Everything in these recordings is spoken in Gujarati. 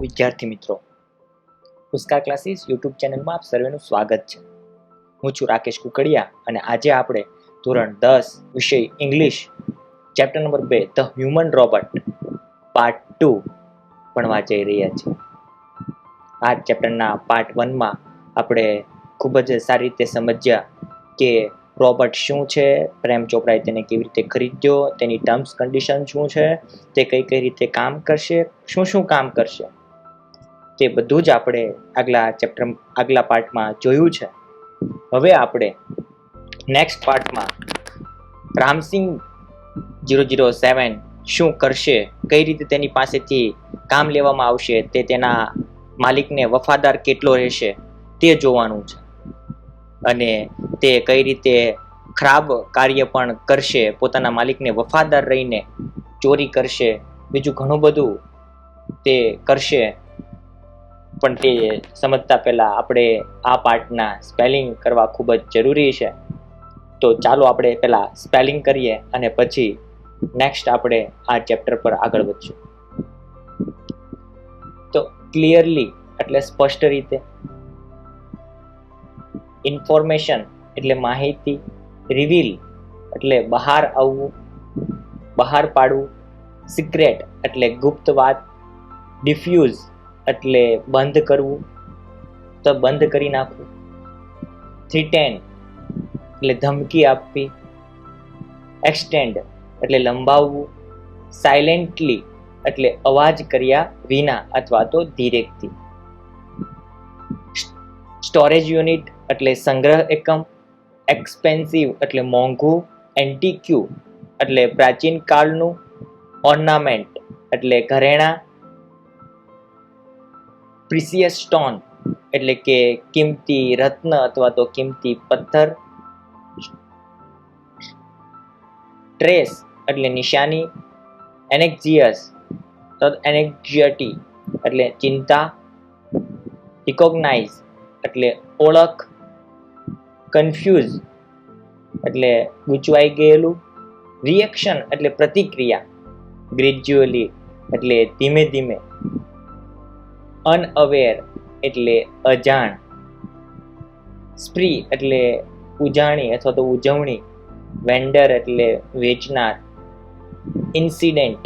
વિદ્યાર્થી મિત્રો, પુસ્તકા ક્લાસીસ યુટ્યુબ ચેનલમાં આપ સર્વેનું સ્વાગત છે. હું છું રાકેશ કુકડિયા અને આજે આપણે ધોરણ 10 વિષય English chapter number 2 the human robot part 2 ભણવા જઈ રહ્યા છીએ. આ ચેપ્ટરના પાર્ટ 1માં આપણે ખૂબ જ સારી રીતે સમજ્યા કે રોબોટ શું છે, પ્રેમ ચોપરાએ તેને કેવી રીતે ખરીદ્યો, તેની ટર્મ્સ કન્ડિશન શું છે, તે કઈ કઈ રીતે કામ કરશે, શું કામ કરશે, તે બધું જ આપણે આગલા પાર્ટમાં જોયું છે. હવે આપણે નેક્સ્ટ પાર્ટમાં રામસિંગ 007 શું કરશે, કઈ રીતે તેની પાસેથી કામ લેવામાં આવશે, તે તેના માલિકને વફાદાર કેટલો રહેશે તે જોવાનું છે. અને તે કઈ રીતે ખરાબ કાર્ય પણ કરશે, પોતાના માલિકને વફાદાર રહીને ચોરી કરશે, બીજું ઘણું બધું તે કરશે. પણ તે સમજતા પહેલા આપણે આ પાર્ટના સ્પેલિંગ કરવા ખૂબ જ જરૂરી છે. તો ચાલો આપણે પહેલા સ્પેલિંગ કરીએ અને પછી નેક્સ્ટ આપણે આ ચેપ્ટર પર આગળ વધશું. તો ક્લિયરલી એટલે સ્પષ્ટ રીતે, ઇન્ફોર્મેશન એટલે માહિતી, રિવીલ એટલે બહાર આવવું, બહાર પાડવું, સિક્રેટ એટલે ગુપ્ત વાત, ડિફ્યુઝ એટલે બંધ કરવું, તો બંધ કરી નાખવું, થ્રીટેન એટલે ધમકી આપવી, એક્સટેન્ડ એટલે લંબાવવું, સાયલેન્ટલી એટલે અવાજ કર્યા વિના અથવા તો ધીરેકથી, સ્ટોરેજ યુનિટ એટલે સંગ્રહ એકમ, એક્સપેન્સિવ એટલે મોંઘું, એન્ટિક્યુ એટલે પ્રાચીન કાળનું, ઓર્નામેન્ટ એટલે ઘરેણા, પ્રિસિયસ સ્ટોન એટલે કે કિંમતી રત્ન અથવા તો કિંમતી પથ્થર, ટ્રેસ એટલે નિશાની, એનેક્ઝિયસ તો એનેક્ઝિયટી એટલે ચિંતા, રિકોગ્નાઇઝ એટલે ઓળખ, કન્ફ્યુઝ એટલે ગૂંચવાઈ ગયેલું, રિએક્શન એટલે પ્રતિક્રિયા, ગ્રેજ્યુઅલી એટલે ધીમે ધીમે, અનઅવેર એટલે અજાણ, સ્પ્રી એટલે ઉજાણી અથવા તો ઉજવણી, વેન્ડર એટલે વેચનાર, ઇન્સિડેન્ટ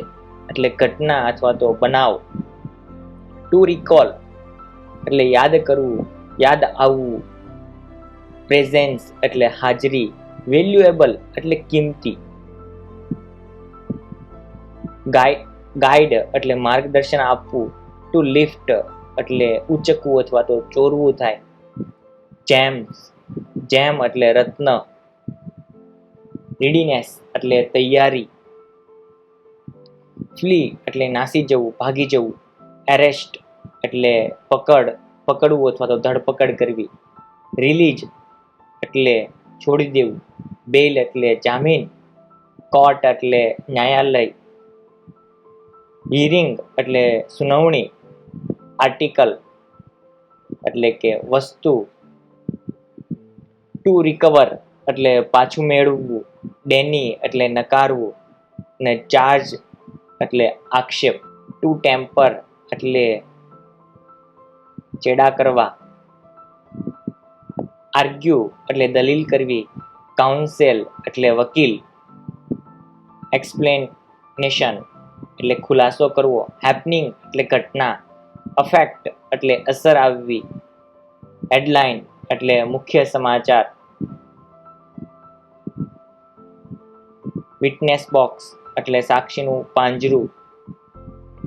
એટલે ઘટના અથવા તો બનાવ, ટુ રિકોલ એટલે યાદ કરવું, યાદ આવવું, પ્રેઝન્સ એટલે હાજરી, વેલ્યુએબલ એટલે કિંમતી, ગાઈડ એટલે માર્ગદર્શન આપવું, ટુ લિફ્ટ એટલે ઉચકવું અથવા તો ચોરવું થાય, જેમ એટલે રત્ન, રીડીનેસ એટલે તૈયારી, ફ્લી એટલે નાસી જવું, ભાગી જવું, એરેસ્ટ એટલે પકડવું અથવા તો ધરપકડ કરવી, રિલીઝ એટલે છોડી દેવું, બેલ એટલે જામીન, કોર્ટ એટલે ન્યાયાલય, હિયરિંગ એટલે સુનાવણી, આર્ટિકલ એટલે કે વસ્તુ, ટુ રિકવર એટલે પાછું મેળવવું, ડેની એટલે નકારવું, ને ચાર્જ એટલે આક્ષેપ, ટુ ટેમ્પર એટલે ચેડા કરવા, આર્ગ્યુ એટલે દલીલ કરવી, કાઉન્સેલ એટલે વકીલ, એક્સપ્લેનેશન એટલે ખુલાસો કરવો, હેપનિંગ એટલે ઘટના, અફેક્ટ એટલે અસર આવવી, હેડલાઇન એટલે મુખ્ય સમાચાર, વિટનેસ બોક્સ એટલે સાક્ષીનું પાંજરું,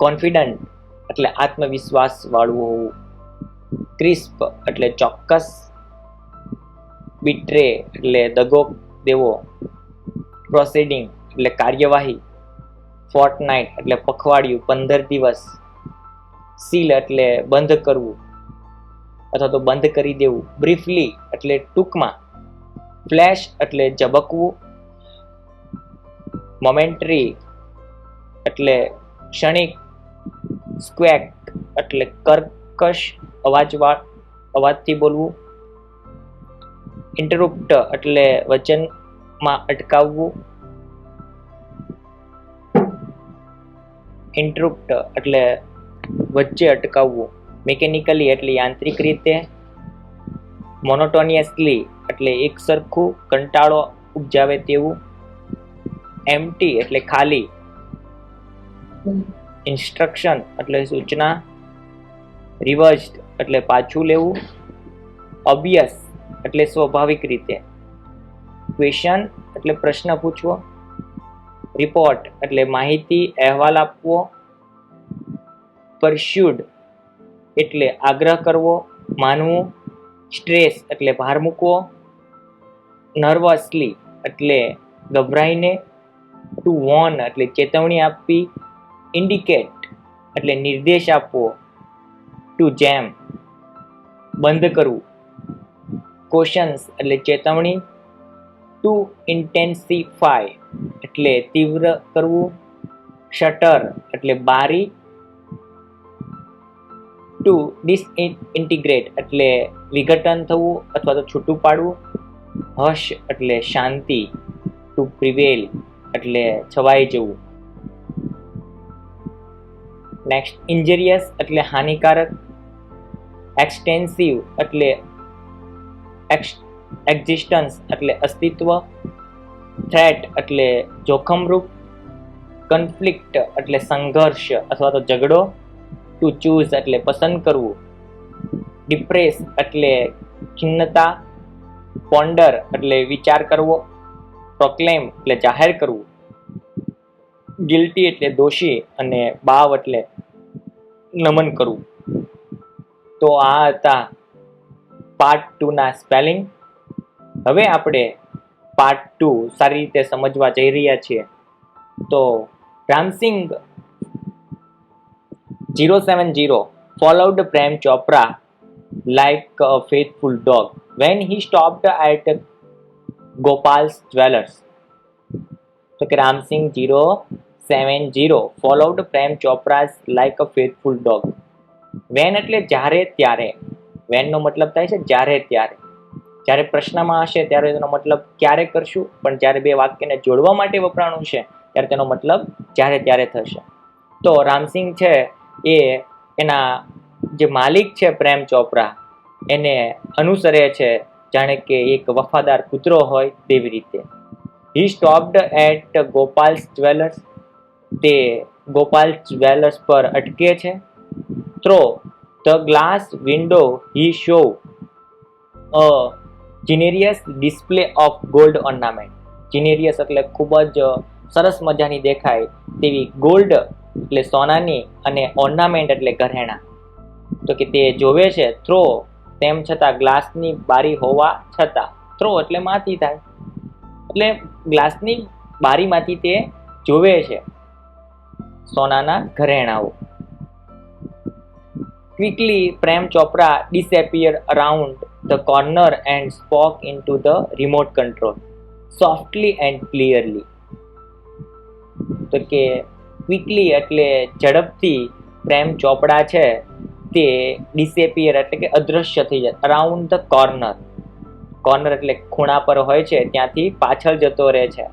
કોન્ફિડન્ટ એટલે આત્મવિશ્વાસ વાળું હોવું, ક્રિસ્પ એટલે ચોક્કસ, બિટ્રે એટલે દગો દેવો, પ્રોસીડિંગ એટલે કાર્યવાહી, ફોર્ટનાઇટ એટલે પખવાડિયું, 15 દિવસ, સીલ એટલે બંધ કરવું અથવા તો બંધ કરી દેવું, બ્રીફલી એટલે ટૂંકમાં, ફ્લેશ એટલે ઝબકવું, મોમેન્ટરી એટલે ક્ષણિક, સ્ક્વેક એટલે કર્કશ અવાજથી બોલવું, ઇન્ટરપ્ટ એટલે વચનમાં અટકાવવું, ઇન્ટરપ્ટ એટલે વચ્ચે અટકાવવું. મિકેનિકલી એટલે યાંત્રિક રીતે. મોનોટોનિયસલી એટલે એક સરખું કંટાળો ઉપજાવે તેવું. એમ્પ્ટી એટલે ખાલી. ઇન્સ્ટ્રક્શન એટલે સૂચના. રિવર્સ્ડ એટલે પાછું લેવું. ઓબ્વિયસ એટલે સ્વાભાવિક રીતે. ક્વેશ્ચન એટલે પ્રશ્ન પૂછવો. રિપોર્ટ એટલે માહિતી અહેવાલ આપવો. પરસ્યુડ એટલે આગ્રહ કરવો, માનવું. સ્ટ્રેસ એટલે ભાર મૂકવો. નર્વસલી એટલે ગભરાઈને. ટુ વોર્ન એટલે ચેતવણી આપવી. ઇન્ડિકેટ એટલે નિર્દેશ આપવો. ટુ જેમ બંધ કરવું. કોશન્સ એટલે ચેતવણી. ટુ ઇન્ટેન્સિફાય એટલે તીવ્ર કરવું. શટર એટલે બારી. ટુ ડિસઇન્ટિગ્રેટ એટલે વિઘટન થવું અથવા તો છૂટું પાડવું. હશ એટલે શાંતિ. ટુ પ્રિવેલ એટલે છવાઈ જવું. નેક્સ્ટ ઇન્જરિયસ એટલે હાનિકારક. એક્સટેન્સિવ એટલે એક્ઝિસ્ટન્સ એટલે અસ્તિત્વ. થ્રેટ એટલે જોખમરૂપ. કન્ફ્લિક્ટ એટલે સંઘર્ષ અથવા તો ઝઘડો. ટુ ચૂઝ એટલે પસંદ કરવું. ડિપ્રેસ એટલે ખિન્નતા. પોન્ડર એટલે વિચાર કરવો. પ્રોક્લેમ એટલે જાહેર કરવું. ગિલ્ટી એટલે દોષી અને બાવ એટલે નમન કરવું. તો આ હતા પાર્ટ 2 ના સ્પેલિંગ. હવે આપણે પાર્ટ 2 સારી રીતે સમજવા જઈ રહ્યા છીએ. તો Ram Singh 070 followed Prem Chopra like a faithful dog when he stopped at Gopal's Jewelers. તો કે Ram Singh 070 followed Prem Chopra like a faithful dog. when એટલે જ્યારે ત્યારે. when નો મતલબ થાય છે જ્યારે ત્યારે. જ્યારે પ્રશ્નમાં હશે ત્યારે તેનો મતલબ ક્યારે કરશું, પણ જ્યારે બે વાક્યને જોડવા માટે વપરાણું છે ત્યારે તેનો મતલબ જ્યારે ત્યારે થશે. તો રામસિંગ છે એ એના જે માલિક છે પ્રેમ ચોપરા એને અનુસરે છે જાણે કે એક વફાદાર કૂતરો હોય તેવી રીતે. He stopped at Gopal's jewellers. તે ગોપાલ જ્વેલર્સ પર અટકે છે. Through the glass window he saw a generous display of gold ornament. Generous એટલે ખૂબ જ સરસ મજાની દેખાય તેવી ગોલ્ડ એટલે સોનાની અને ઓર્નામેન્ટ એટલે ઘરેણા. તો કે તે જોવે છે થ્રો તેમ છતાં ગ્લાસની બારી હોવા છતાં. થ્રો એટલે માંથી થાય એટલે ગ્લાસની બારીમાંથી તે જોવે છે સોનાના ઘરેણાઓ. Quickly, Prem Chopra disappeared around the corner and spoke into the remote control, softly and clearly. તો કે ક્વિકલી એટલે ઝડપથી પ્રેમ ચોપડા છે તે ડિસેપિયર એટલે કે અદૃશ્ય થઈ જાય. Around the corner. કોર્નર એટલે ખૂણા પર હોય છે ત્યાંથી પાછળ જતો રહે છે.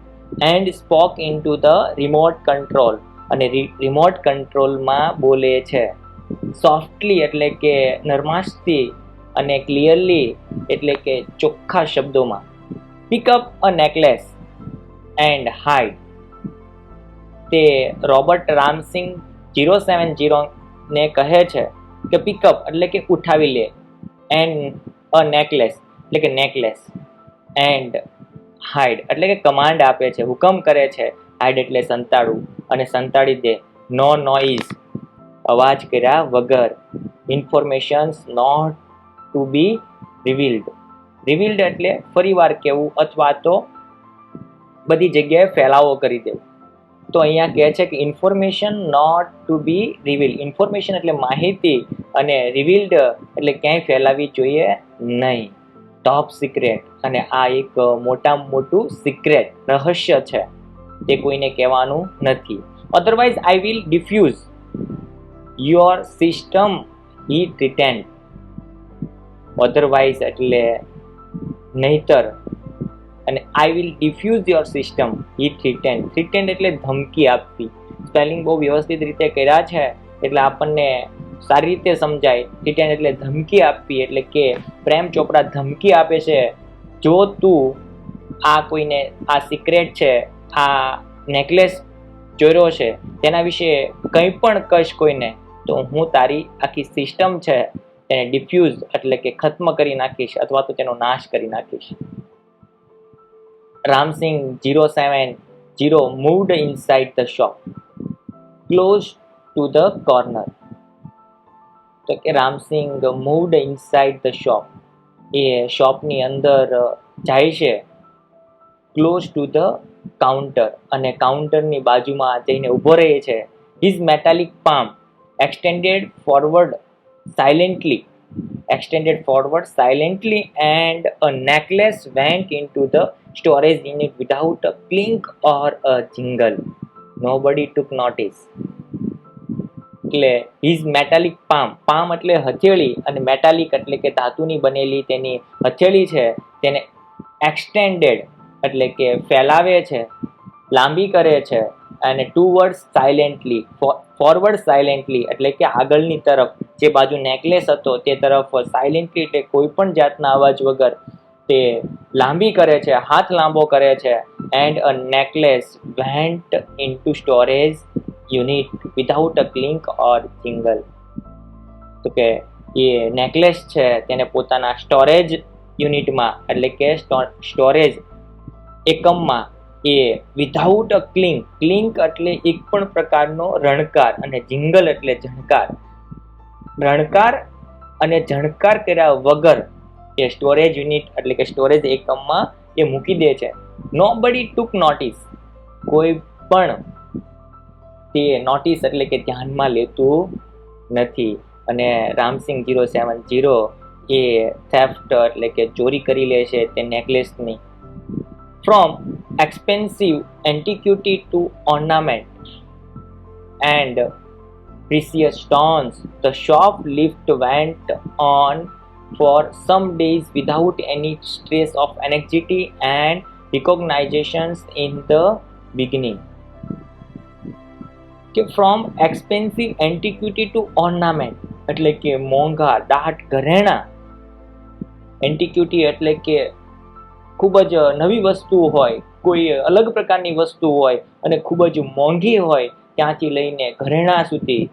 And spoke into the remote control અને રિમોટ કંટ્રોલમાં બોલે છે. સોફ્ટલી એટલે કે નરમાશથી અને ક્લિયરલી એટલે કે ચોખ્ખા શબ્દોમાં. Pick up a necklace and hide. તે રોબર્ટ રામસિંગ 070 ને કહે છે કે પિકઅપ એટલે કે ઉઠાવી લે. એન્ડ અ નેકલેસ એટલે કે નેકલેસ. એન્ડ હાઇડ એટલે કે કમાન્ડ આપે છે, હુકમ કરે છે. હાઇડ એટલે સંતાડવું અને સંતાડી દે. નો નોઇઝ અવાજ કર્યા વગર. Informations not to be revealed. Revealed એટલે ફરીવાર કહેવું અથવા તો બધી જગ્યાએ ફેલાવો કરી દેવું. તો અહીંયા કહે છે કે information not to be revealed. Information એટલે માહિતી અને રિવીલ્ડ એટલે ક્યાંય ફેલાવી જોઈએ નહીં. ટોપ સિક્રેટ અને આ એક મોટામાં મોટું સિક્રેટ રહસ્ય છે, તે કોઈને કહેવાનું નથી. Otherwise I will defuse your system he threatened. Otherwise એટલે નહીતર અને I will defuse your system he threatened. Threatened એટલે ધમકી આપવી. સ્પેલિંગ બહુ વ્યવસ્થિત રીતે કર્યા છે એટલે આપણને સારી રીતે સમજાય. T10 એટલે ધમકી આપવી, એટલે કે પ્રેમ ચોપરા ધમકી આપે છે, જો તું આ કોઈને આ સિક્રેટ છે, આ નેકલેસ ચોર્યો છે, તેના વિશે કંઈ પણ કહીશ કોઈને તો હું તારી આખી સિસ્ટમ છે તેને ડિફ્યુઝ એટલે કે ખત્મ કરી નાખીશ અથવા તો તેનો નાશ કરી નાખીશ. Ramsing 070 moved inside the shop, close to the corner. તો કે રામસિંગ મૂવ્ડ ઇનસાઇડ ધ શોપ, એ શોપની અંદર જાય છે, ક્લોઝ ટુ ધ કાઉન્ટર, અને કાઉન્ટરની બાજુમાં જઈને ઊભો રહે છે. His metallic palm extended forward silently and a necklace went into the storage unit without a clink or a jingle. Nobody took notice. એટલે હિઝ મેટાલિક પામ એટલે હથેળી, અને મેટાલિક એટલે કે ધાતુની બનેલી તેની હથેળી છે, તેને એક્સટેન્ડેડ એટલે કે ફેલાવે છે, લાંબી કરે છે, અને ફોરવર્ડ સાયલેન્ટલી એટલે કે આગળની તરફ, જે બાજુ નેકલેસ હતો તે તરફ સાયલેન્ટલી એટલે કોઈ પણ જાતના અવાજ વગર તે લાંબી કરે છે, હાથ લાંબો કરે છે. And a necklace went into storage unit without a clink or jingle. તો કે એ નેકલેસ છે તેને પોતાના સ્ટોરેજ યુનિટમાં એટલે કે સ્ટોરેજ એકમમાં એ વિધાઉટ અ ક્લિંક એટલે એક પણ પ્રકારનો રણકાર, અને જિંગલ એટલે રણકાર અને ઝણકાર કર્યા વગર એ સ્ટોરેજ યુનિટ એટલે કે સ્ટોરેજ એકમમાં એ મૂકી દે છે. નોબડી ટુક નોટિસ, કોઈ પણ તે નોટિસ એટલે કે ધ્યાનમાં લેતું નથી. અને રામસિંગ 070 એ થેફ્ટ એટલે કે ચોરી કરી લે છે તે નેકલેસની. From expensive antiquity to ornament and precious stones, the shoplift went on for some days without any trace of anxiety and recognitions in the beginning. કે from expensive antiquity to ornament એટલે કે મોંઘા દાટ ઘરેણા, એન્ટિક્વિટી એટલે કે ખૂબ જ નવી વસ્તુ હોય, કોઈ અલગ પ્રકારની વસ્તુ હોય અને ખૂબ જ મોંઘી હોય, ત્યાંથી લઈને ઘરેણા સુધી.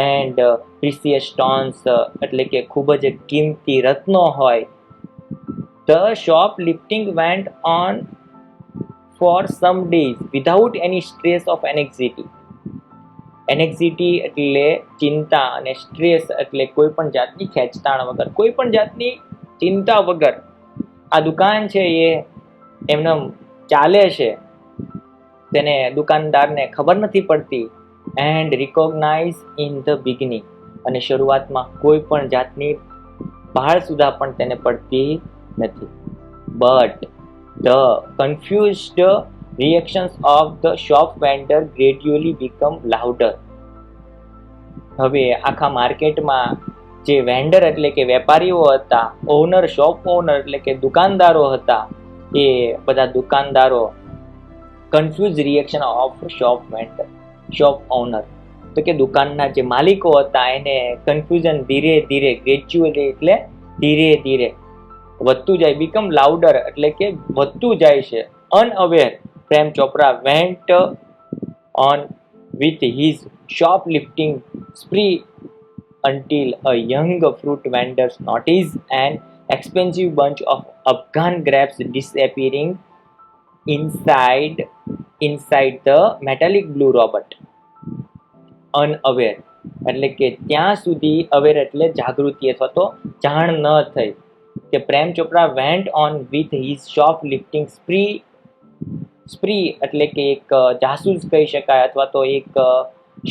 એન્ડ પ્રિસિયસ સ્ટોન્સ એટલે કે ખૂબ જ કિંમતી રત્નો હોય. The shoplifting went on for some days without any stress of anxiety. Anxiety એટલે ચિંતા, અને સ્ટ્રેસ એટલે કોઈ પણ જાતની ખેંચતાણ વગર, કોઈ પણ જાતની ચિંતા વગર આ દુકાન છે એ એમને ચાલે છે, તેને દુકાનદારને ખબર નથી પડતી. And recognise in the beginning, અને શરૂઆતમાં કોઈ પણ જાતની બહાર સુધા પણ તેને પડતી નથી. But the confused reactions of the shop vendor gradually become louder. હવે આખા માર્કેટમાં જે વેન્ડર એટલે કે વેપારીઓ હતા, ઓનર શોપ ઓનર એટલે કે દુકાનદારો હતા, એ બધા દુકાનદારો confuse reaction of shop owner, તો કે દુકાનના જે માલિકો હતા એને કન્ફ્યુઝન ધીરે ધીરે, ગ્રેજ્યુઅલી એટલે ધીરે ધીરે વધતું જાય, બીકમ લાઉડર એટલે કે વધતું જાય છે. Unaware Prem Chopra went on with his shoplifting spree until a young fruit vendor noticed an expensive bunch of Afghan grapes disappearing inside the metallic blue robot. Unaware એટલે કે ત્યાં સુધી, અવેર એટલે જાગૃતિ અથવા તો જાણ ન થઈ, કે Prem Chopra went on with his shoplifting spree એટલે કે એક જાસૂસ કહી શકાય, અથવા તો એક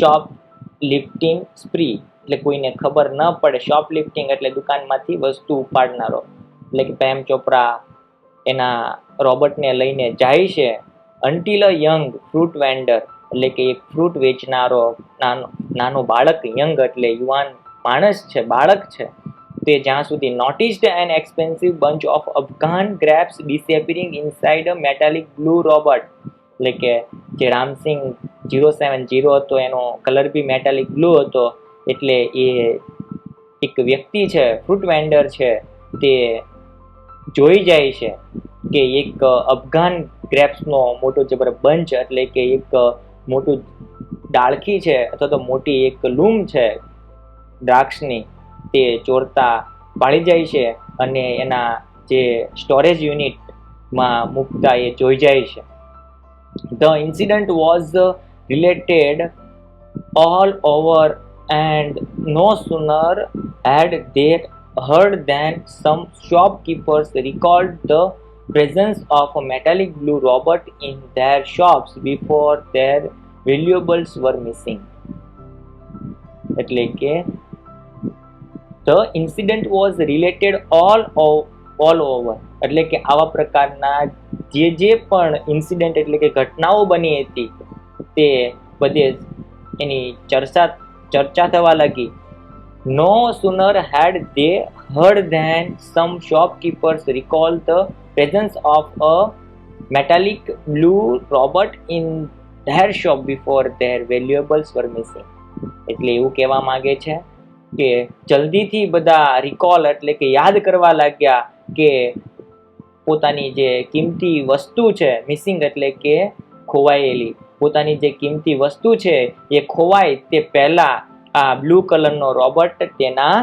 શોપ લિફ્ટિંગ સ્પ્રી એટલે કોઈને ખબર ન પડે. શોપ લિફ્ટિંગ એટલે દુકાનમાંથી વસ્તુ ઉપાડનારો, એટલે કે પ્રેમ ચોપરા એના રોબોટને લઈને જાય છે. અન્ટિલ અ યંગ ફ્રૂટ વેન્ડર એટલે કે એક ફ્રૂટ વેચનારો નાનો બાળક, યંગ એટલે યુવાન માણસ છે, બાળક છે, તે જ્યાં સુધી noticed an expensive bunch of Afghan grapes disappearing inside a metallic blue robot, એટલે કે જે રામસિંગ 070 હતો એનો કલર બી મેટાલિક બ્લુ હતો, એટલે એ એક વ્યક્તિ છે, ફ્રૂટ વેન્ડર છે, તે જોઈ જાય છે કે એક અફઘાન ગ્રેપ્સનો મોટો જબર બંચ એટલે કે એક મોટું ડાળખી છે અથવા તો મોટી એક લૂમ છે દ્રાક્ષની, તે ચોરતા પાળી જાય છે અને એના જે સ્ટોરેજ યુનિટમાં મૂકતા એ જોઈ જાય છે. The incident was related all over, and no sooner had they heard than some shopkeepers recalled the presence of a metallic blue robot in their shops before their valuables were missing. એટલે કે the incident was related all over, એટલે કે આવા પ્રકારના જે પણ ઇન્સિડન્ટ એટલે કે ઘટનાઓ બની હતી તે બધે એની ચર્ચા થવા લાગી. No sooner had they heard than some shopkeepers recalled the presence of a metallic blue robot in their shop before their valuables were missing. એટલે એવું કહેવા માંગે છે કે જલ્દીથી બધા રિકોલ એટલે કે યાદ કરવા લાગ્યા કે પોતાની જે કિંમતી વસ્તુ છે, મિસિંગ એટલે કે ખોવાયેલી, પોતાની જે કિંમતી વસ્તુ છે એ ખોવાય તે પહેલા આ બ્લુ કલરનો રોબોટ તેના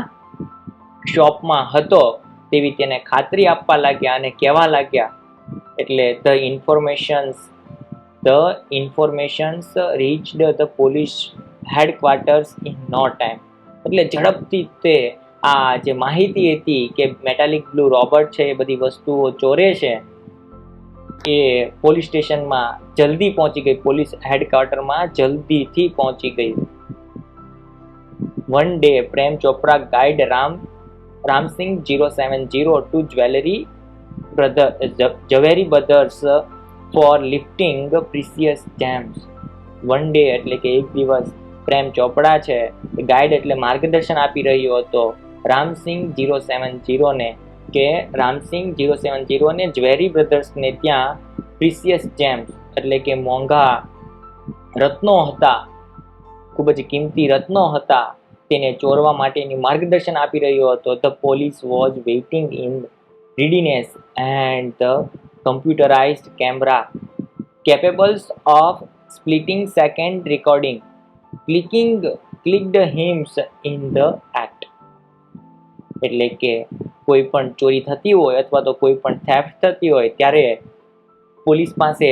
શોપમાં હતો તેવી તેને ખાતરી આપવા લાગ્યા અને કહેવા લાગ્યા. એટલે the informations reached the police headquarters in no time. એટલે ઝડપથી તે આ જે માહિતી હતી કે મેટાલિક બ્લુ રોબોટ છે એ બધી વસ્તુઓ ચોરે છે એ પોલીસ સ્ટેશનમાં જલ્દી પહોંચી ગઈ, પોલીસ હેડક્વાર્ટરમાં જલ્દીથી પહોંચી ગઈ. One day, Prem Chopra guided Ram Singh 070 to Jewelry Brothers for lifting precious gems. One day એટલે કે એક દિવસ પ્રેમ ચોપડા છે ગાઈડ એટલે માર્ગદર્શન આપી રહ્યો હતો રામસિંહ 070 ને કે રામસિંહ 070 ને જ્વેરી બ્રધર્સને ત્યાં પ્રિસિયસ જેમ્સ એટલે કે મોંઘા રત્નો હતા, ખૂબ જ કિંમતી રત્નો હતા, તેને ચોરવા માટેની માર્ગદર્શન આપી રહ્યો હતો. The police was waiting in readiness and the computerized camera capable of splitting second recording clicked hymns in the act. એટલે કે કોઈ પણ ચોરી થતી હોય અથવા તો કોઈ પણ થેફ્ટ થતી હોય ત્યારે પોલીસ પાસે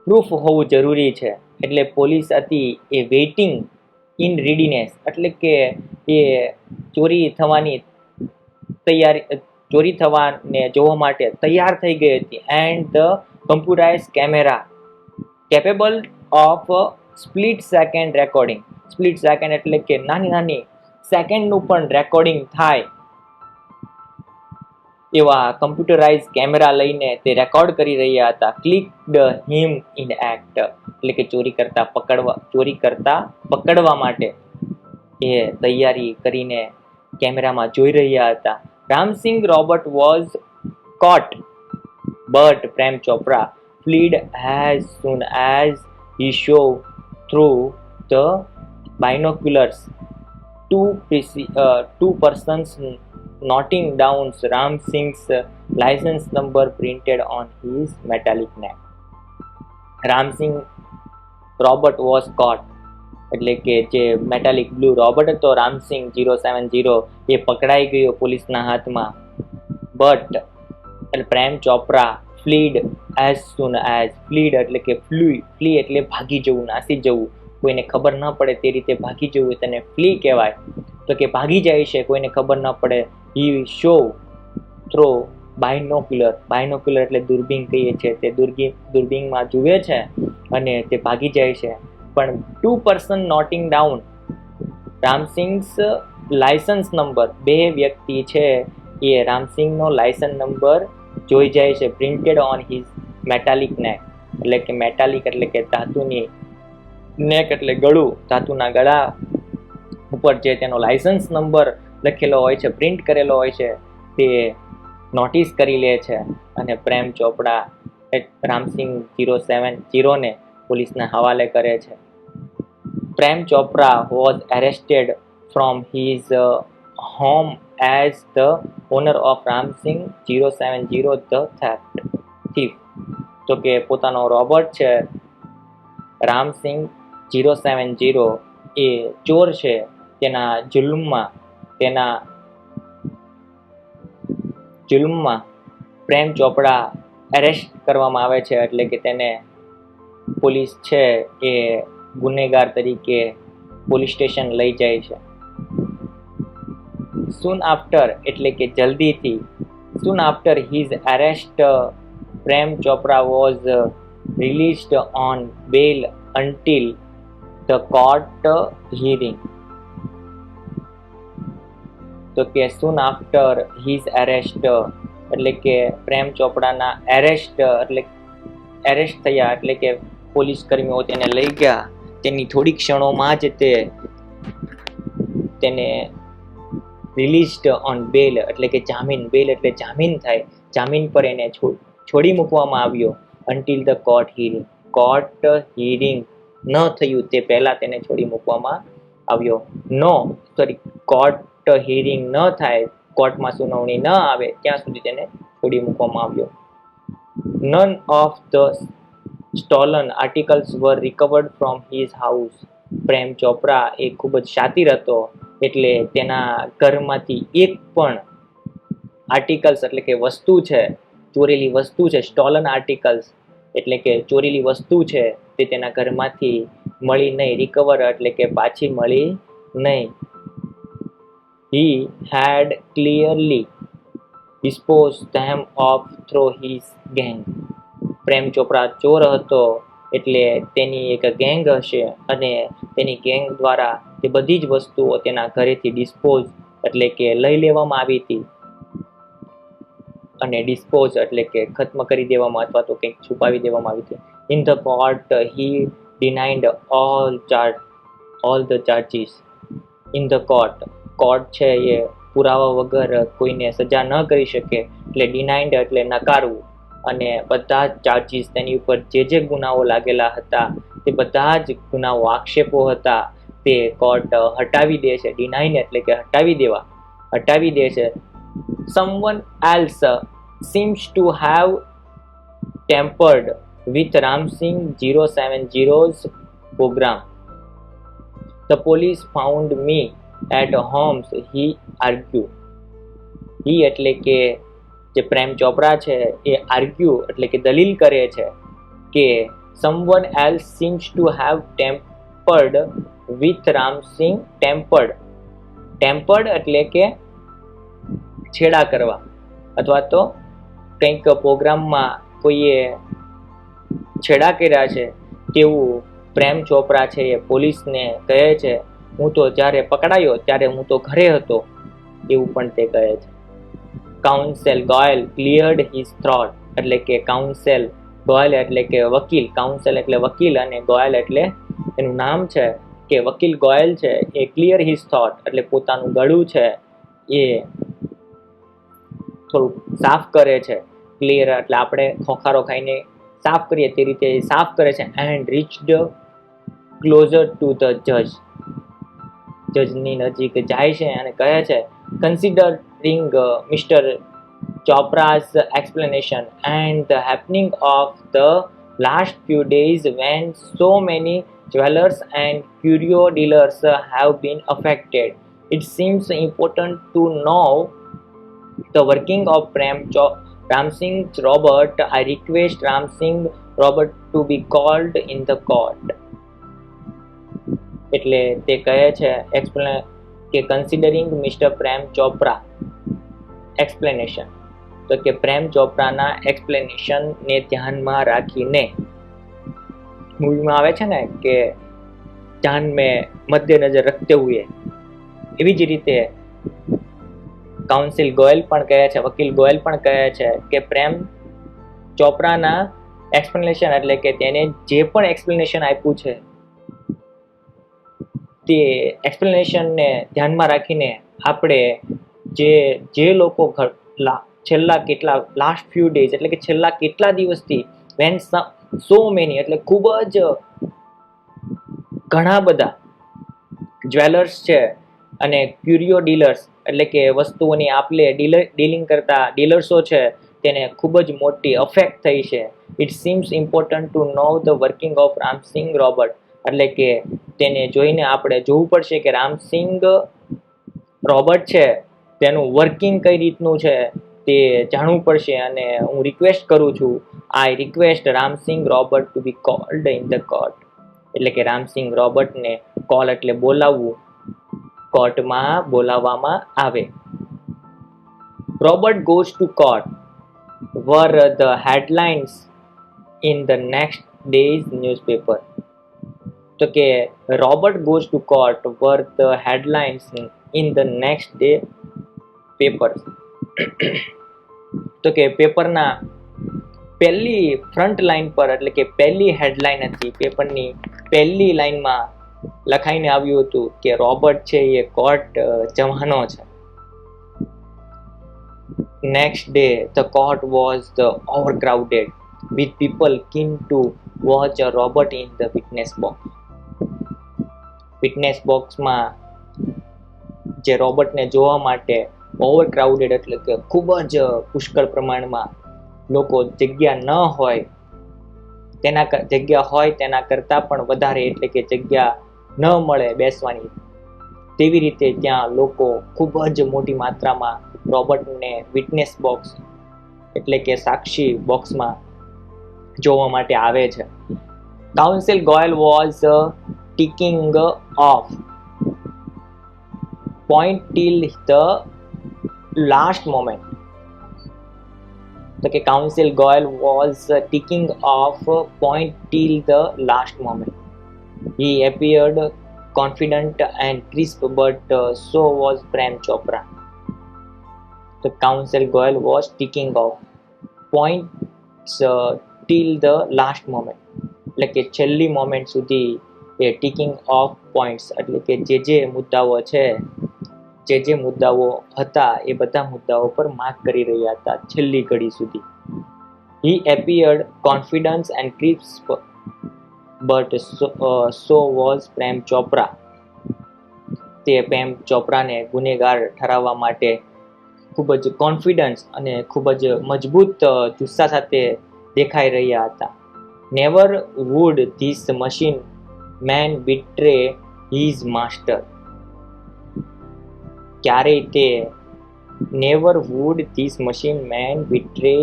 પ્રૂફ હોવું જરૂરી છે. એટલે પોલીસ હતી એ વેઇટિંગ ઇન રેડીનેસ એટલે કે એ ચોરી થવાને જોવા માટે તૈયાર થઈ ગઈ હતી. And the computerise camera capable of split second recording. Split second એટલે કે નાની સેકન્ડનું પણ રેકોર્ડિંગ થાય એવા કમ્પ્યુટરાઇઝ કેમેરા લઈને તે રેકોર્ડ કરી રહ્યા હતા. ક્લિક્ડ હિમ ઇન એક્ટ એટલે કે ચોરી કરતા પકડવા માટે એ તૈયારી કરીને કેમેરામાં જોઈ રહ્યા હતા. Ramsingh robot was caught, but Prem Chopra fled as soon as he saw through the binoculars two persons noting down Ram Singh's license number printed on his metallic neck. Ram Singh robot was caught એટલે કે જે મેટાલિક બ્લુ રોબોટ હતો રામસિંહ 070 એ પકડાઈ ગયો પોલીસના હાથમાં. But Prem Chopra fled as soon as, fled એટલે કે ફ્લી એટલે ભાગી જવું, નાસી જવું, કોઈને ખબર ન પડે તે રીતે ભાગી જવું તેને ફ્લી કહેવાય. તો કે ભાગી જાય છે, કોઈને ખબર ન પડે. હી શો થ્રો બાયનોક્યુલર એટલે દૂરબીન કહીએ છીએ, તે દૂરબીનમાં જુએ છે અને તે ભાગી જાય છે. પણ two person noting down Ramsingh's licence number, બે વ્યક્તિ છે એ રામસિંહનો લાયસન્સ નંબર જોઈ જાય છે. પ્રિન્ટેડ ઓન હિઝ મેટાલિક નેક એટલે કે મેટાલિક એટલે કે ધાતુની, નેક એટલે ગળું, ધાતુના ગળા ઉપર જે તેનો લાયસન્સ નંબર લખેલો હોય છે, પ્રિન્ટ કરેલો હોય છે, તે નોટિસ કરી લે છે અને પ્રેમ ચોપડા રામસિંહ 070 ને પોલીસના હવાલે કરે છે. Prem Chopra was arrested from his home as the owner of Ramsing 070 the thief. તો કે પોતાનો રોબર્ટ છે રામસિંગ 070 એ ચોર છે તેના જુલ્મમાં પ્રેમ ચોપડા એરેસ્ટ કરવામાં આવે છે, એટલે કે તેને પોલીસ છે એ ગુનેગાર તરીકે પોલીસ સ્ટેશન લઈ જાય છે. soon after એટલે કે જલ્દીથી, soon after his arrest Prem Chopra was released on bail until the court hearing. તો કે soon after his arrest એટલે કે પ્રેમ ચોપડાના એરેસ્ટ થયા એટલે કે પોલીસ કર્મીઓ તેને લઈ ગયા, તેની થોડી ક્ષણોમાં જ તેને રિલીઝડ ઓન બેલ એટલે કે જામીન, બેલ એટલે જામીન થાય, જામીન પર એને છોડી મૂકવામાં આવ્યો. અન્ટિલ ધ કોર્ટ હિયરિંગ ન થયું તે પહેલા તેને છોડી મૂકવામાં આવ્યો. કોર્ટ હિયરિંગ ન થાય, કોર્ટમાં સુનાવણી ન આવે ત્યાં સુધી તેને છોડી મૂકવામાં આવ્યો. None of the stolen articles were recovered from his house. Prem Chopra એ ખૂબ જ શાતિર હતો, એટલે તેના ઘરમાંથી એક પણ આર્ટિકલ્સ એટલે કે વસ્તુ છે, ચોરેલી વસ્તુ છે, સ્ટોલન આર્ટિકલ્સ એટલે કે ચોરેલી વસ્તુ છે તે તેના ઘરમાંથી મળી નહીં, રિકવર એટલે કે પાછી મળી નહીં. He had clearly disposed them of through his gang. Prem Chopra ચોર હતો એટલે તેની એક ગેંગ હશે અને તેની ગેંગ દ્વારા તે બધી જ વસ્તુઓ તેના ઘરેથી ડિસ્પોઝ એટલે કે લઈ લેવામાં આવી હતી, અને ડિસ્પોઝ એટલે કે ખત્મ કરી દેવામાં અથવા તો કંઈક છુપાવી દેવામાં આવી હતી. In the court he denied all the charges. In the court છે એ પુરાવા વગર કોઈને સજા ન કરી શકે, એટલે ડિનાઇડ એટલે નકારવું, અને બધા જ ચાર્જીસ તેની ઉપર જે ગુનાઓ લાગેલા હતા તે બધા જ ગુનાઓ, આક્ષેપો હતા તે કોર્ટ હટાવી દે છે. ડિનાઇન એટલે કે હટાવી દે છે. Someone else seems to have tampered with Ramsing 070's program. The police found me at homes, he argued. he એટલે કે જે પ્રેમ ચોપરા છે એ આર્ગ્યુ એટલે કે દલીલ કરે છે કે someone else seems to have tampered with Ramsing. Tempered એટલે કે છેડા કરવા, અથવા તો કંઈક પ્રોગ્રામમાં કોઈએ છેડા કર્યા છે તેવું પ્રેમ ચોપરા છે એ પોલીસને કહે છે. હું તો જ્યારે પકડાયો ત્યારે હું તો ઘરે હતો, એવું પણ તે કહે છે. Counsel Goyal cleared his throat એટલે કે કાઉન્સેલ ગોયલ એટલે કે વકીલ, કાઉન્સેલ એટલે વકીલ અને ગોયલ એટલે એનું નામ છે કે વકીલ ગોયલ છે એ ક્લિયર હિઝ થોટ એટલે પોતાનું ગળું છે એ થોડુંક સાફ કરે છે. ક્લિયર એટલે આપણે ખોખારો ખાઈને સાફ કરીએ તે રીતે સાફ કરે છે. And reached closer to the જજની નજીક જાય છે અને કહે છે કન્સિડરિંગ મિસ્ટર ચોપરા's explanation and the happening of the last few days when so many jewelers and curio dealers have been affected, it seems important to know the working of Ramsing Robert. I request Ramsing Robert to be called in the court. એટલે તે કહે છે કે considering mister Prem Chopra explanation, તો કે પ્રેમ ચોપરાના એક્સપ્લેનેશનને ધ્યાનમાં રાખીને, મૂવીમાં આવે છે ને કે જાન મેં મધ્ય નજર રખતે હુએ, એવી જ રીતે કાઉન્સિલ ગોયલ પણ કહે છે, વકીલ ગોયલ પણ કહે છે કે પ્રેમ ચોપરાના એક્સપ્લેનેશન એટલે કે તેને જે પણ એક્સપ્લેનેશન આપ્યું છે તે એક્સપ્લેનેશનને ધ્યાનમાં રાખીને આપણે જે લોકો છેલ્લા કેટલા લાસ્ટ ફ્યુ ડેઝ એટલે કે છેલ્લા કેટલા દિવસથી વેન સો મેની એટલે ખૂબ જ ઘણા બધા જ્વેલર્સ છે અને ક્યુરિયો ડીલર્સ એટલે કે વસ્તુઓની આપલે ડીલિંગ કરતા ડીલર્સો છે તેને ખૂબ જ મોટી અફેક્ટ થઈ છે. It seems important to know the working of Ramsingh robot, એટલે કે તેને જોઈને આપણે જોવું પડશે કે રામસિંગ રોબોટ છે તેનું વર્કિંગ કઈ રીતનું છે તે જાણવું પડશે. અને હું રિક્વેસ્ટ કરું છું, I request Ramsingh robot to be called in the court, એટલે કે રામસિંગ રોબોટને કોલ એટલે બોલાવવું, કોર્ટમાં બોલાવવામાં આવે. Robot goes to court were the headlines in the next day's newspaper. તો કે robot goes to court were the headlines in the next day papers. તો કે પેપરના પહેલી ફ્રન્ટ લાઈન પર એટલે કે પહેલી હેડલાઇન હતી, પેપરની પહેલી લાઈનમાં લખાઈને આવ્યું હતું કે રોબોટ છે એ કોર્ટ જવાનો છે. Next day, the court was overcrowded with people keen to watch a robot in the witness box. Witness boxમાં જે રોબોટને જોવા માટે ઓવરક્રાઉડેડ એટલે કે ખૂબ જ પુષ્કળ પ્રમાણમાં લોકો જગ્યા ન હોય, જગ્યા હોય તેના કરતાં પણ વધારે એટલે કે જગ્યા ન મળે બેસવાની, તેવી રીતે ત્યાં લોકો ખૂબ જ મોટી માત્રામાં રોબોટને વિટનેસ બોક્સ એટલે કે સાક્ષી બોક્સમાં જોવા માટે આવે છે. Counsel Goyal was ticking off point till the last moment. તો કે counsel Goyal was ticking off point till the last moment. He appeared confident and crisp, but so was Prem Chopra. The council goal was ticking off points till the last moment, એટલે કે છેલ્લી મોમેન્ટ સુધી એ ટીકિંગ ઓફ પોઈન્ટ્સ એટલે કે જે મુદ્દાઓ છે, જે મુદ્દાઓ હતા એ બધા મુદ્દાઓ પર માર્ક કરી રહ્યા હતા છેલ્લી ઘડી સુધી. He appeared confident and crisp, but so was Prem Chopra. તે પ્રેમ ચોપરાને ગુનેગાર ઠરાવવા માટે ખૂબ જ કોન્ફિડન્સ અને ખૂબ જ મજબૂત જુસ્સા સાથે દેખાઈ રહ્યા હતા. Never would this machine man betray his master. ક્યારેય તે never would this machine man betray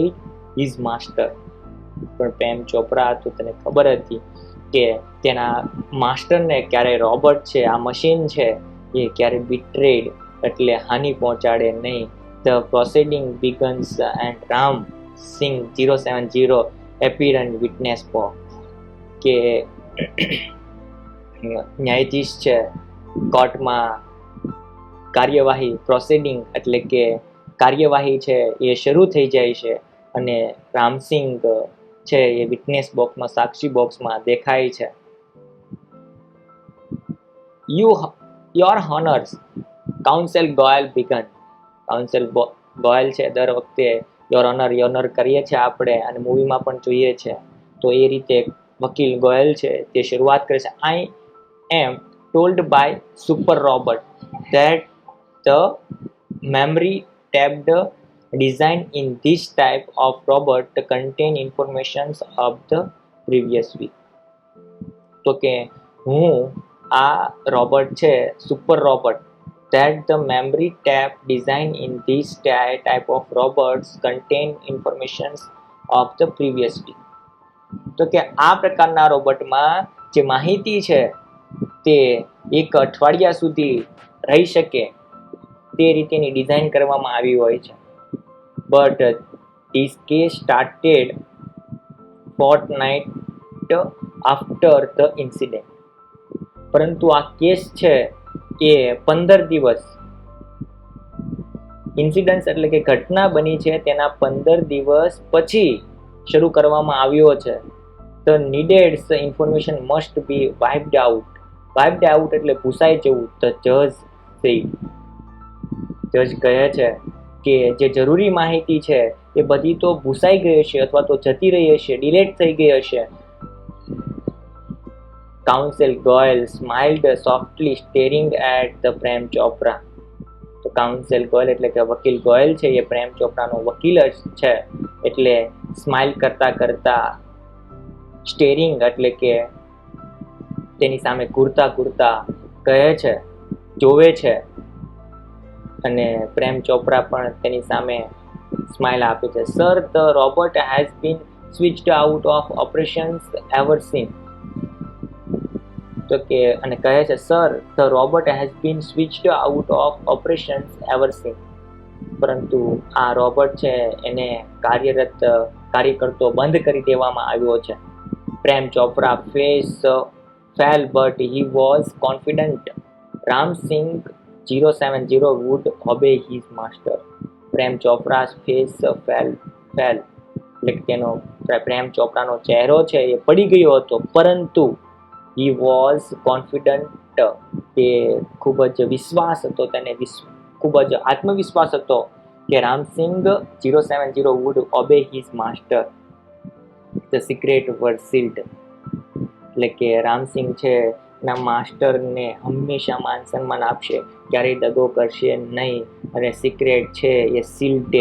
his master, પણ પ્રેમ ચોપરા તો તેને ખબર હતી કે તેના માસ્ટરને ક્યારેય રોબોટ છે, આ મશીન છે એ ક્યારે બિટ્રેડ એટલે હાનિ પહોંચાડે નહીં. The proceeding begins and Ram Singh 070 appeared in witness box. કે ન્યાયાધીશ છે કોર્ટમાં કાર્યવાહી પ્રોસિડિંગ એટલે કે કાર્યવાહી છે એ શરૂ થઈ જાય છે અને રામસિંગ છે એ વિટનેસ બોક્સમાં સાક્ષી બોક્સમાં દેખાય છે. Your honours, counsel Goyal began. Counsel Goyal છે દર વખતે યોર ઓનર કરીએ છીએ આપણે અને મૂવીમાં પણ જોઈએ છે, તો એ રીતે વકીલ ગોયલ છે તે શરૂઆત કરે છે. I am told by super robot that the memory tabbed design in this type of robot contain information of the previous week. તો કે હું આ રોબોટ છે super robot that the memory tab design in this type of robots contain information of the previous week. તો કે આ પ્રકારના રોબોટમાં જે માહિતી છે તે એક અઠવાડિયા સુધી રહી શકે તે રીતેની ડિઝાઇન કરવામાં આવી હોય છે. But this case started fortnight after the incident. પરંતુ આ કેસ છે એ 15 દિવસ, ઇન્સિડન્સ એટલે કે ઘટના બની છે તેના 15 દિવસ પછી શરૂ કરવામાં આવ્યો છે. The needed information must be wiped out. Wiped out એટલે ભૂસાઈ જવું. The judge said. જજ કહે છે કે જે જરૂરી માહિતી છે એ બધી તો ભૂસાઈ ગઈ હશે અથવા તો જતી રહી હશે, ડિલેટ થઈ ગઈ હશે, council Goyal smiled softly staring at the Prem Chopra. તો કાઉન્સિલ ગોયલ એટલે કે વકીલ ગોયલ છે એ પ્રેમ ચોપરાનો વકીલ જ છે, એટલે સ્માઇલ કરતા કરતા, સ્ટેરિંગ એટલે કે તેની સામે ઘૂરતા ઘૂરતા કહે છે, જોવે છે, અને પ્રેમ ચોપરા પણ તેની સામે સ્માઇલ આપે છે. Sir, the robot has been switched out of operations ever since. તો કે અને કહે છે, sir, the robot has been switched out of operations ever since. પરંતુ આ રોબોટ છે એને કાર્ય કરતો બંધ કરી દેવામાં આવ્યો છે. Prem Chopra face fell but he was confident. Ram Singh 070 would obey his master. Prem Chopra's face fell એટલે કે તેનો પ્રેમ ચોપરાનો ચહેરો છે એ પડી ગયો હતો, પરંતુ હી વોઝ કોન્ફિડન્ટ, તે ખૂબ જ વિશ્વાસ હતો, તેને ખૂબ જ આત્મવિશ્વાસ હતો કે Ram Singh 070 would obey his master. The secret were sealed. એટલે કે રામસિંગ છે એના માસ્ટરને હંમેશા માન સન્માન આપશે, ક્યારેય દગો કરશે નહીં, અને સિક્રેટ છે એ સીલ્ડ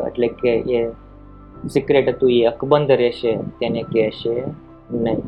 એટલે કે એ સિક્રેટ હતું એ અકબંધ રહેશે, તેને કહેશે નહીં.